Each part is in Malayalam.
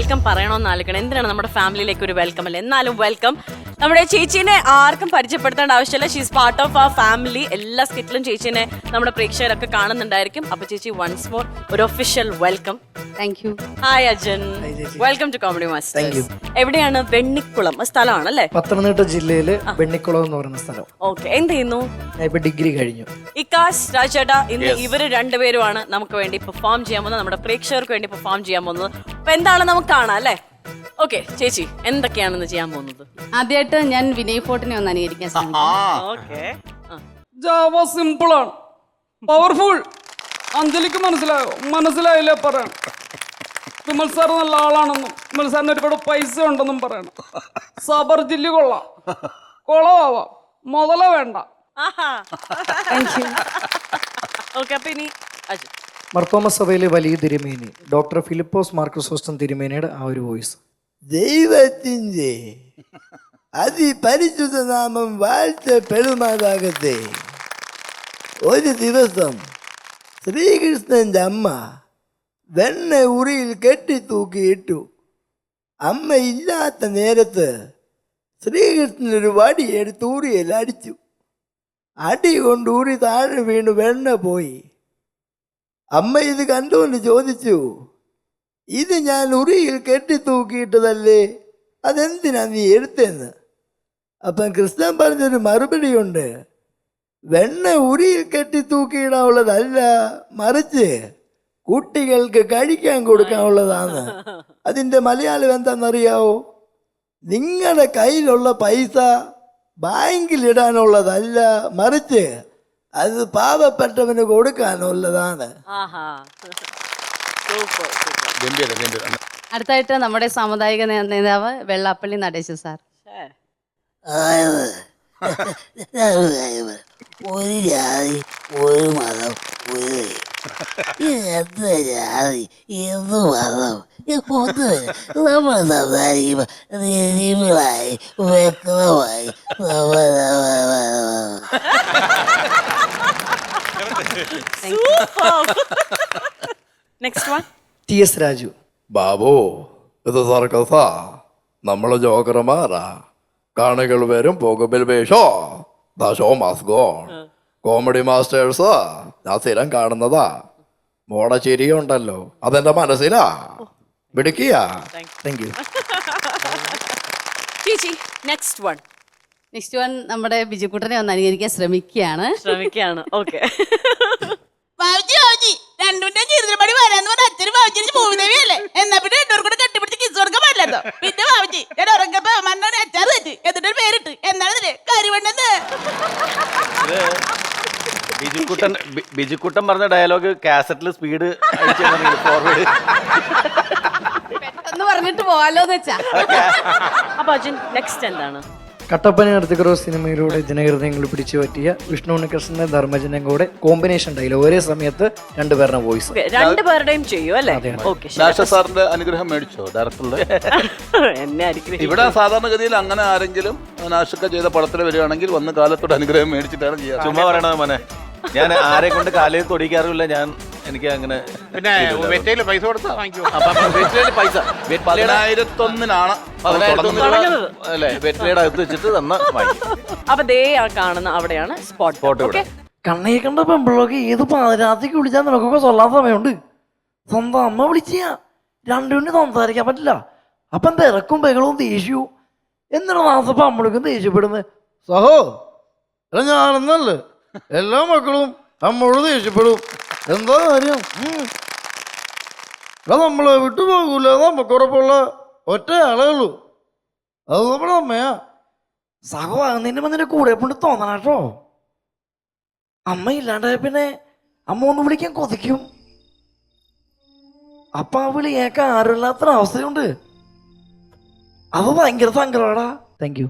വെൽക്കം പറയണമെന്ന് ആലോചിക്കണം. എന്തിനാണ് നമ്മുടെ ഫാമിലിയിലേക്ക് ഒരു വെൽക്കം അല്ലേ? എന്നാലും വെൽക്കം. നമ്മുടെ ചേച്ചീനെ ആർക്കും പരിചയപ്പെടുത്തേണ്ട ആവശ്യമില്ല. ഷീസ് പാർട്ട് ഓഫ് ആ ഫാമിലി. എല്ലാ സ്കിറ്റിലും ചേച്ചീനെ നമ്മുടെ പ്രേക്ഷകരൊക്കെ കാണുന്നുണ്ടായിരിക്കും. അപ്പൊ ചേച്ചി വൺസ് മോർ ഒരു official welcome. Thank you. Hi Ajan, welcome to Comedy Masters. എവിടെയാണ്? വെണ്ണിക്കുളം സ്ഥലമാണ് അല്ലേ? പത്തനംതിട്ട ജില്ലയില് വെണ്ണിക്കുളം എന്ന് പറയുന്ന സ്ഥലം. ഓക്കെ, എന്ത് ചെയ്യുന്നു? ഞാൻ ഇപ്പൊ ഡിഗ്രി കഴിഞ്ഞു. ഇക്കാസ് രാജേട്ടാ, ഇന്ന് ഇവര് രണ്ടുപേരുമാണ് നമുക്ക് വേണ്ടി പെർഫോം ചെയ്യാൻ പോകുന്നത്, നമ്മുടെ പ്രേക്ഷകർക്ക് വേണ്ടി പെർഫോം ചെയ്യാൻ പോകുന്നത്. അപ്പൊ എന്താണ് നമുക്ക് കാണാം അല്ലേ? ഓക്കെ ചേച്ചി, എന്തൊക്കെയാണെന്ന് ചെയ്യാൻ പോകുന്നത്? ആദ്യമായിട്ട് ഞാൻ വിനയ് ഫോർട്ടിനെ ഒന്ന് അനുകരിക്കാൻ ശ്രമിക്കാം. ഓക്കെ, ജാവ സിമ്പിളാണ്, പവർഫുൾ. അഞ്ജലിക്ക് മനസ്സിലായില്ല പറയണം. വിമൽ സാർ നല്ല ആളാണെന്നും വിമൽ സാറിന് ഒരുപാട് പൈസ ഉണ്ടെന്നും പറയണം. സബർ ജില്ലി കൊള്ളാം, കൊളവാവാം, മുതല വേണ്ട. ഓക്കെ, അപ്പൊ ഇനി അജൻ. മർത്തോമ സഭയിലെ വലിയ തിരുമേനി ഡോക്ടർ ഫിലിപ്പോസ് മാർക്രിസോസ്റ്റം തിരുമേനിയുടെ ആ ഒരു വോയിസ്. ദൈവത്തിൻ്റെ അതിപരിശുദ്ധ നാമം വാഴ്ത്തപ്പെടുമാറാകട്ടെ. ഒരു ദിവസം ശ്രീകൃഷ്ണൻ്റെ അമ്മ വെണ്ണ ഉറിയിൽ കെട്ടിത്തൂക്കിയിട്ടു. അമ്മ ഇല്ലാത്ത നേരത്ത് ശ്രീകൃഷ്ണനൊരു വടി എടുത്ത് ഉറിയിൽ അടിച്ചു. അടി കൊണ്ട് ഉറി താഴെ വീണ് വെണ്ണ പോയി. അമ്മ ഇത് കണ്ടുകൊണ്ട് ചോദിച്ചു, ഇത് ഞാൻ ഉറിയിൽ കെട്ടിത്തൂക്കിയിട്ടതല്ലേ, അതെന്തിനാ നീ എടുത്തെന്ന്. അപ്പം കൃഷ്ണൻ പറഞ്ഞൊരു മറുപടിയുണ്ട്, വെണ്ണ ഉറിയിൽ കെട്ടിത്തൂക്കിയിടാനുള്ളതല്ല, മറിച്ച് കുട്ടികൾക്ക് കഴിക്കാൻ കൊടുക്കാനുള്ളതാണ്. അതിൻ്റെ മലയാളം എന്താണെന്നറിയാവോ? നിങ്ങളുടെ കയ്യിലുള്ള പൈസ ബാങ്കിലിടാനുള്ളതല്ല, മറിച്ച് അത് പാവപ്പെട്ടവന് കൊടുക്കാനുള്ളതാണ്. അടുത്തായിട്ട് നമ്മുടെ സാമുദായിക നേതാവ് വെള്ളാപ്പള്ളി നടേശൻ സാർ. ഒരു ജാതി, ഒരു മതം, ഒരു എന്ത് ജാതി, എന്ത് മതം, നമ്മൾ സംസാരിക്കുമ്പോൾ രീതികളായി വ്യക്തമായി next one T S Raju. Babu, ഇത് സർക്കസാ, നമ്മള് ജോക്കർമാരാ. കാണികൾ വരും, പോകുമ്പോൾ വേഷോ. The show must go. Comedy masters ഞാൻ സ്ഥിരം കാണുന്നതാ. മോടെ ചിരിയുണ്ടല്ലോ, അതെന്റെ മനസ്സിലാ. പിടിക്കുക. Thank you. ചേച്ചി, നെക്സ്റ്റ് വൺ നമ്മുടെ ബിജുക്കുട്ടനെ ഒന്ന് അനുകരിക്കാൻ ശ്രമിക്കുകയാണ്. ഓക്കെ. രണ്ടുന്റെ ജീവിതപടി വരാന്ന് പറഞ്ഞ അച്ഛനും ബാബുജിന് ഭൂമിദേവിയല്ലേ? എന്നാ പിന്നെ രണ്ടുപേർക്കും കൂടെ കെട്ടിപ്പിടിച്ച് കിസ് കൊടുക്കാൻ പറ്റില്ലല്ലോ. പിന്നെ ബാബുജി ഞാൻ ഉറങ്ങപ്പോ മണ്ണോട് അച്ചാർ തെറ്റ് എന്നിട്ടൊരു പേരിട്ട് എന്താണ് കാര്യമുണ്ടെന്ന്. ബിജുക്കുട്ടൻ പറഞ്ഞ ഡയലോഗ് കാസറ്റിൽ സ്പീഡ് ഫോർവേഡ് ഒന്ന് പറഞ്ഞിട്ട് പോവാലോന്ന് വെച്ചാ. അപ്പൊ അജൻ, നെക്സ്റ്റ് എന്താണ്? കട്ടപ്പന അടുത്തുകറോ സിനിമയിലൂടെ ജനഹൃദയങ്ങൾ പിടിച്ചു പറ്റിയ വിഷ്ണു ഉണ്ണികൃഷ്ണന്റെ ധർമ്മജനം കൂടെ കോമ്പിനേഷൻ ഡയലോഗ് ഒരേ സമയത്ത് രണ്ടുപേരുടെ വോയിസ്. രണ്ടുപേരുടെയും ചെയ്യും അല്ലേ? ഓക്കെ. സാറിന്റെ അനുഗ്രഹം മേടിച്ചോ ഡയറക്ടറുടെ? എന്നെ അനുഗ്രഹിക്കും. ഇവിടെ സാധാരണഗതിയിൽ അങ്ങനെ ആരെങ്കിലും നാഷൊക്കെ ചെയ്ത പടത്തിൽ വരികയാണെങ്കിൽ വന്ന് കാലത്തോട് അനുഗ്രഹം മേടിച്ചിട്ടാണ് ചെയ്യാറ്. ചുമ്മാ പറയണത് മോനെ, ഞാൻ ആരെ കൊണ്ട് കാലിൽ തൊടിക്കാറില്ല. എനിക്ക് അങ്ങനെ പിന്നെ വെറ്റയില് പൈസ കൊടുത്താ വാങ്ങിക്കും. പൈസ 10,001 അല്ലേ വെറ്റയുടെ അകത്ത് വെച്ചിട്ട് തന്ന വാങ്ങിക്കും. അപ്പൊ ദേ ആ കാണുന്ന അവിടെയാണ് സ്പോട്ട്. ഓക്കെ. കണ്ണേ കണ്ട പെമ്പിളൊക്കെ ഏത് പാതിരാത്രിക്ക് വിളിച്ചാൽ നിനക്കൊക്കെ ചൊല്ലാൻ സമയമുണ്ട്. സ്വന്തം അമ്മ വിളിച്ചാ രണ്ടുപേരും സംസാരിക്കാൻ പറ്റില്ല. അപ്പം തിരക്കും ബഹളവും ദേഷ്യവും. എന്നിട്ട് മാസപ്പ അമ്മളിക്കും ദേഷ്യപ്പെടുന്നത്. സഹോ അല്ല, ഞാനെന്നല്ലേ എല്ലാ മക്കളും അമ്മോട് ദേഷ്യപ്പെടും. എന്താ കാര്യം? നമ്മളെ വിട്ടുപോകൂല, നമുക്കുറപ്പുള്ള ഒറ്റ ആളേ ഉള്ളൂ, അത് നമ്മുടെ അമ്മയാ. സഹോ ആകുന്നതിന്റെ മുന്നേ കൂടെ കൊണ്ട് തോന്നണോ? അമ്മ ഇല്ലാണ്ടായ പിന്നെ അമ്മ ഒന്ന് വിളിക്കാൻ കൊതിക്കും. അപ്പൊ ആ വിളി കേൾക്കാൻ ആരുമില്ലാത്ത അവസ്ഥയുണ്ട്. അത് ഭയങ്കര സങ്കടമാടാ. Thank you.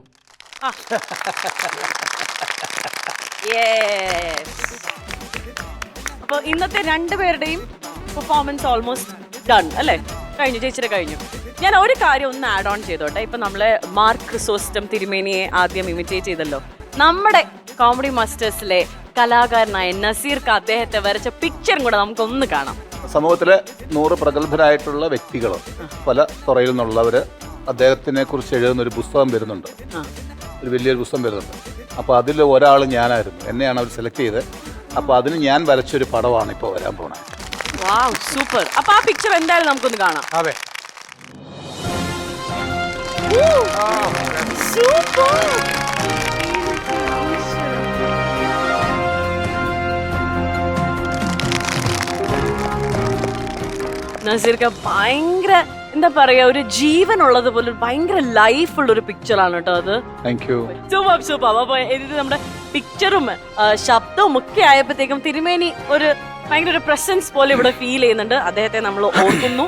അപ്പൊ ഇന്നത്തെ രണ്ടുപേരുടെയും പെർഫോമൻസ് ഓൾമോസ്റ്റ് ഡൺ അല്ലേ? കഴിഞ്ഞു, ചേച്ചിയുടെ കഴിഞ്ഞു. ഞാൻ ഒരു കാര്യം ഒന്ന് ആഡ് ഓൺ ചെയ്തോട്ടെ. ഇപ്പൊ നമ്മള് മാർക്ക് ക്രിസോസ്റ്റം തിരുമേനിയെ ആദ്യം ഇമിറ്റേറ്റ് ചെയ്തല്ലോ. നമ്മുടെ കോമഡി മാസ്റ്റേഴ്സിലെ കലാകാരനായ നസീർക്ക് അദ്ദേഹത്തെ വരച്ച പിക്ചറും കൂടെ നമുക്കൊന്ന് കാണാം. സമൂഹത്തിലെ 100 പ്രഗത്ഭരായിട്ടുള്ള വ്യക്തികൾ പല തുറയിൽ നിന്നുള്ളവർ അദ്ദേഹത്തിനെ കുറിച്ച് എഴുതുന്ന ഒരു പുസ്തകം വരുന്നുണ്ട്, ഒരു വലിയൊരു പുസ്തകം വരുന്നുണ്ട്. അപ്പോൾ അതിൽ ഒരാൾ ഞാനായിരുന്നു, എന്നെയാണ് അവർ സെലക്ട് ചെയ്തത്. അപ്പോൾ അതിന് ഞാൻ വരച്ചൊരു പടമാണ് ഇപ്പോൾ വരാൻ പോണത്. വാവ്, സൂപ്പർ. അപ്പൊ ആ പിക്ചർ എന്തായാലും നമുക്കൊന്ന് കാണാം. അതെ. സൂപ്പർ. നസീർക്ക ഭയങ്കര എന്താ പറയാ, ഒരു ജീവൻ ഉള്ളത് പോലെ ഭയങ്കര ലൈഫ് ഉള്ള ഒരു പിക്ചറാണ് കേട്ടോ അത്. Thank you. Super super. അപ്പൊ ഇത് നമ്മുടെ പിക്ചറും ശബ്ദവും ഒക്കെ ആയപ്പോഴത്തേക്കും തിരുമേനി ഒരു ഭയങ്കര ഒരു പ്രസൻസ് പോലെ ഇവിടെ ഫീൽ ചെയ്യുന്നുണ്ട്. അദ്ദേഹത്തെ നമ്മൾ ഓർക്കുന്നു.